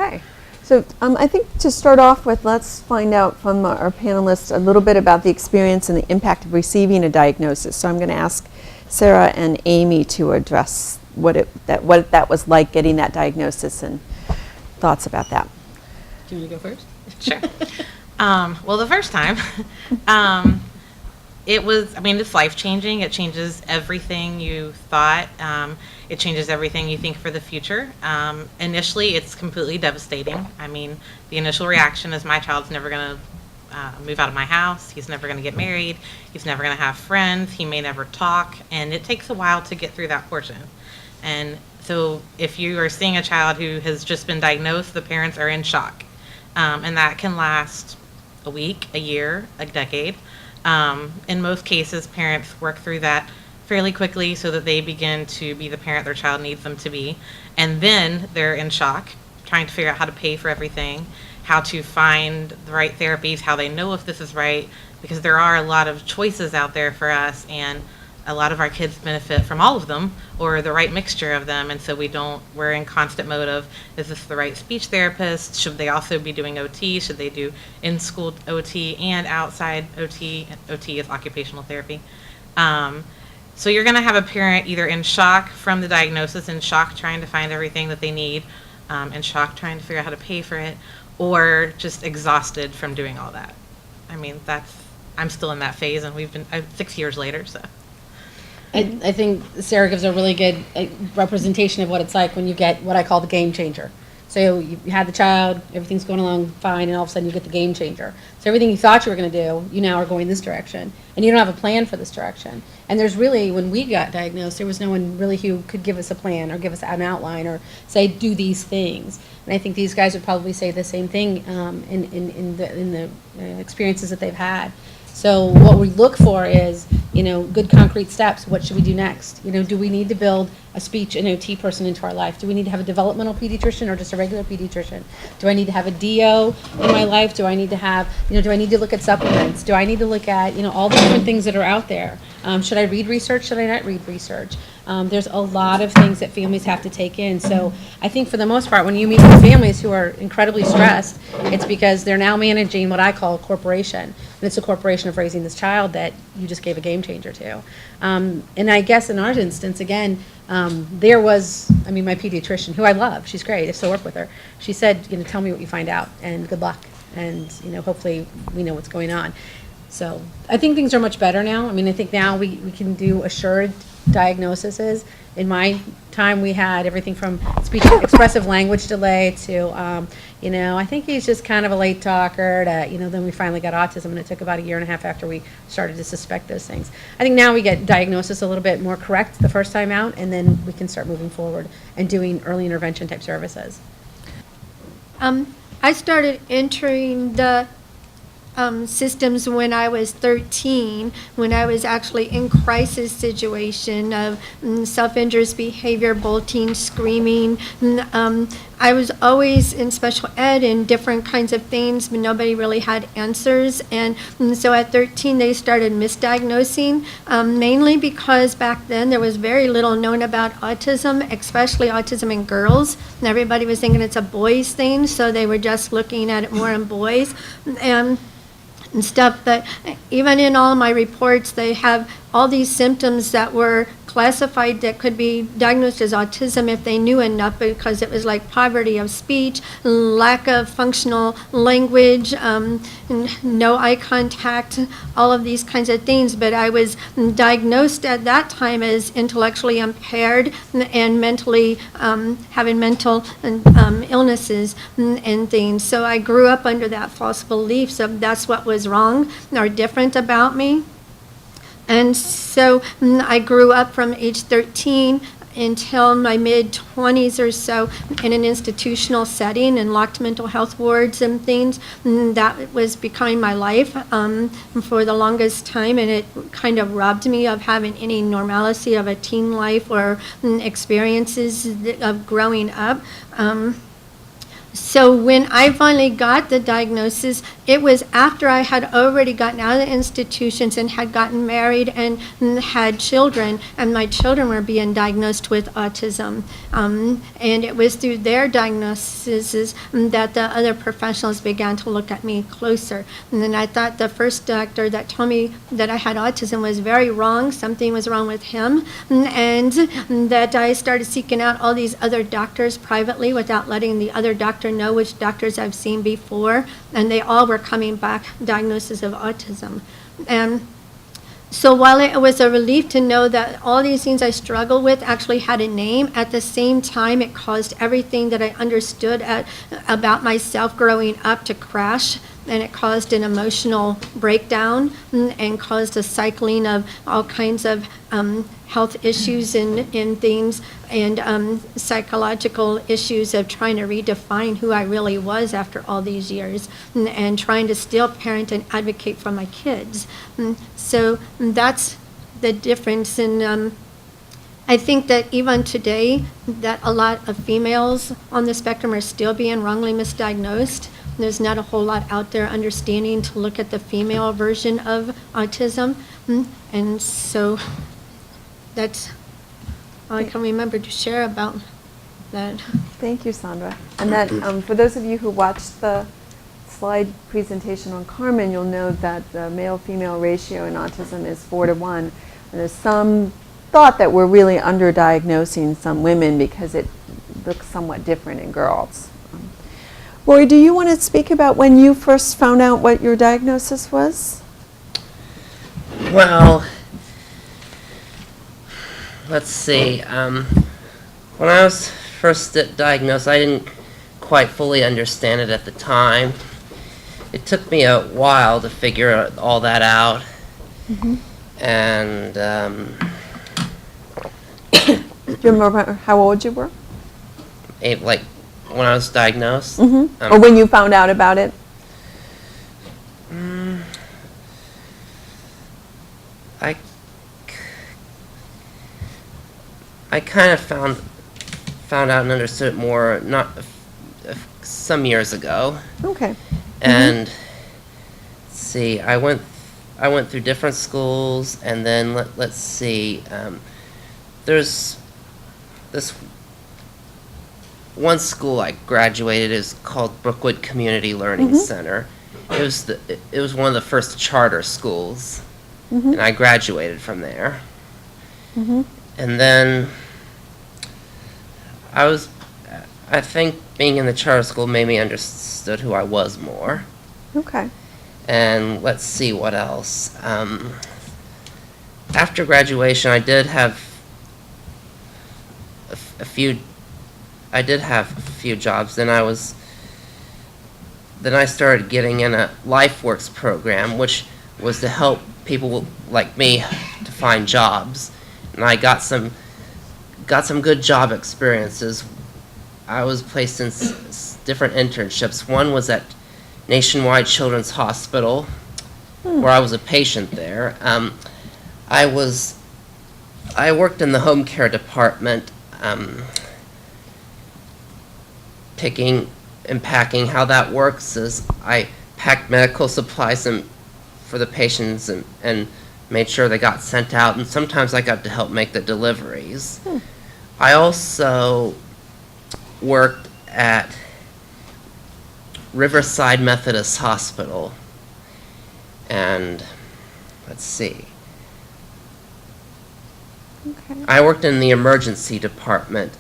Okay. So I think to start off with, let's find out from our panelists a little bit about the experience and the impact of receiving a diagnosis. So I'm going to ask Sarah and Amy to address what that was like getting that diagnosis and thoughts about that. Do you want to go first? Sure. Well, the first time, it's life-changing. It changes everything you thought. It changes everything you think for the future. Initially, it's completely devastating. I mean, the initial reaction is my child's never going to move out of my house. He's never going to get married. He's never going to have friends. He may never talk. And it takes a while to get through that portion. And so if you are seeing a child who has just been diagnosed, the parents are in shock. And that can last a week, a year, a decade. In most cases, parents work through that fairly quickly so that they begin to be the parent their child needs them to be. And then they're in shock, trying to figure out how to pay for everything, how to find the right therapies, how they know if this is right, because there are a lot of choices out there for us, and a lot of our kids benefit from all of them or the right mixture of them. And so we're in constant mode of, is this the right speech therapist? Should they also be doing OT? Should they do in-school OT and outside OT? OT is occupational therapy. So you're going to have a parent either in shock from the diagnosis, in shock trying to find everything that they need, in shock trying to figure out how to pay for it, or just exhausted from doing all that. I mean, I'm still in that phase, and 6 years later, so. I think Sarah gives a really good representation of what it's like when you get what I call the game changer. So you had the child, everything's going along fine, and all of a sudden you get the game changer. So everything you thought you were going to do, you now are going this direction, and you don't have a plan for this direction. And there's really, when we got diagnosed, there was no one really who could give us a plan or give us an outline or say, do these things. And I think these guys would probably say the same thing in the experiences that they've had. So what we look for is, good concrete steps. What should we do next? Do we need to build a speech and OT person into our life? Do we need to have a developmental pediatrician or just a regular pediatrician? Do I need to have a DO in my life? Do I need to have, do I need to look at supplements? Do I need to look at, all the different things that are out there? Should I read research? Should I not read research? There's a lot of things that families have to take in. So I think for the most part, when you meet with families who are incredibly stressed, it's because they're now managing what I call a corporation. And it's a corporation of raising this child that you just gave a game changer to. And I guess in our instance, again, there was, my pediatrician, who I love, she's great, I still work with her. She said, tell me what you find out, and good luck. And, hopefully we know what's going on. So I think things are much better now. I think now we can do assured diagnoses. In my time, we had everything from speech expressive language delay to, I think he's just kind of a late talker to, then we finally got autism, and it took about 1.5 years after we started to suspect those things. I think now we get diagnosis a little bit more correct the first time out, and then we can start moving forward and doing early intervention type services. I started entering the systems when I was 13, when I was actually in crisis situation of self-injurious behavior, bolting, screaming. I was always in special ed and different kinds of things, but nobody really had answers. And so at 13, they started misdiagnosing, mainly because back then there was very little known about autism, especially autism in girls. And everybody was thinking it's a boys thing, so they were just looking at it more in boys. And stuff, but even in all my reports, they have all these symptoms that were classified that could be diagnosed as autism if they knew enough, because it was like poverty of speech, lack of functional language, no eye contact, all of these kinds of things. But I was diagnosed at that time as intellectually impaired and mentally having mental illnesses and things. So I grew up under that false belief, so that's what was wrong or different about me. And so I grew up from age 13 until my mid-20s or so in an institutional setting in locked mental health wards and things. And that was becoming my life for the longest time, and it kind of robbed me of having any normalcy of a teen life or experiences of growing up. So when I finally got the diagnosis, it was after I had already gotten out of the institutions and had gotten married and had children, and my children were being diagnosed with autism. And it was through their diagnoses that the other professionals began to look at me closer. And then I thought the first doctor that told me that I had autism was very wrong. Something was wrong with him. And that I started seeking out all these other doctors privately without letting the other doctor know which doctors I've seen before. And they all were coming back diagnosis of autism. And so while it was a relief to know that all these things I struggled with actually had a name, at the same time it caused everything that I understood about myself growing up to crash, and it caused an emotional breakdown and caused a cycling of all kinds of health issues and things, and psychological issues of trying to redefine who I really was after all these years, and trying to still parent and advocate for my kids. So that's the difference. And I think that even today, that a lot of females on the spectrum are still being wrongly misdiagnosed. There's not a whole lot out there understanding to look at the female version of autism. And so that's all I can remember to share about that. Thank you, Sandra. And that, for those of you who watched the slide presentation on Carmen, you'll know that the male-female ratio in autism is 4-1. And there's some thought that we're really underdiagnosing some women because it looks somewhat different in girls. Roy, do you want to speak about when you first found out what your diagnosis was? Well, let's see. When I was first diagnosed, I didn't quite fully understand it at the time. It took me a while to figure all that out. Mm-hmm. And Do you remember how old you were? like when I was diagnosed. Mm-hmm. Or when you found out about it? I kind of found out and understood it more some years ago. Okay. And let's see, I went through different schools, and then let's see, there's this one school I graduated is called Brookwood Community Learning Center. It was one of the first charter schools, and I graduated from there. And then I think being in the charter school made me understood who I was more. Okay. And let's see what else. After graduation, I did have a few jobs. Then I started getting in a LifeWorks program, which was to help people like me to find jobs. And I got some good job experiences. I was placed in different internships. One was at Nationwide Children's Hospital, where I was a patient there. I worked in the home care department, picking and packing. How that works is I packed medical supplies for the patients and made sure they got sent out, and sometimes I got to help make the deliveries. I also worked at Riverside Methodist Hospital, and let's see. Okay. I worked in the emergency department.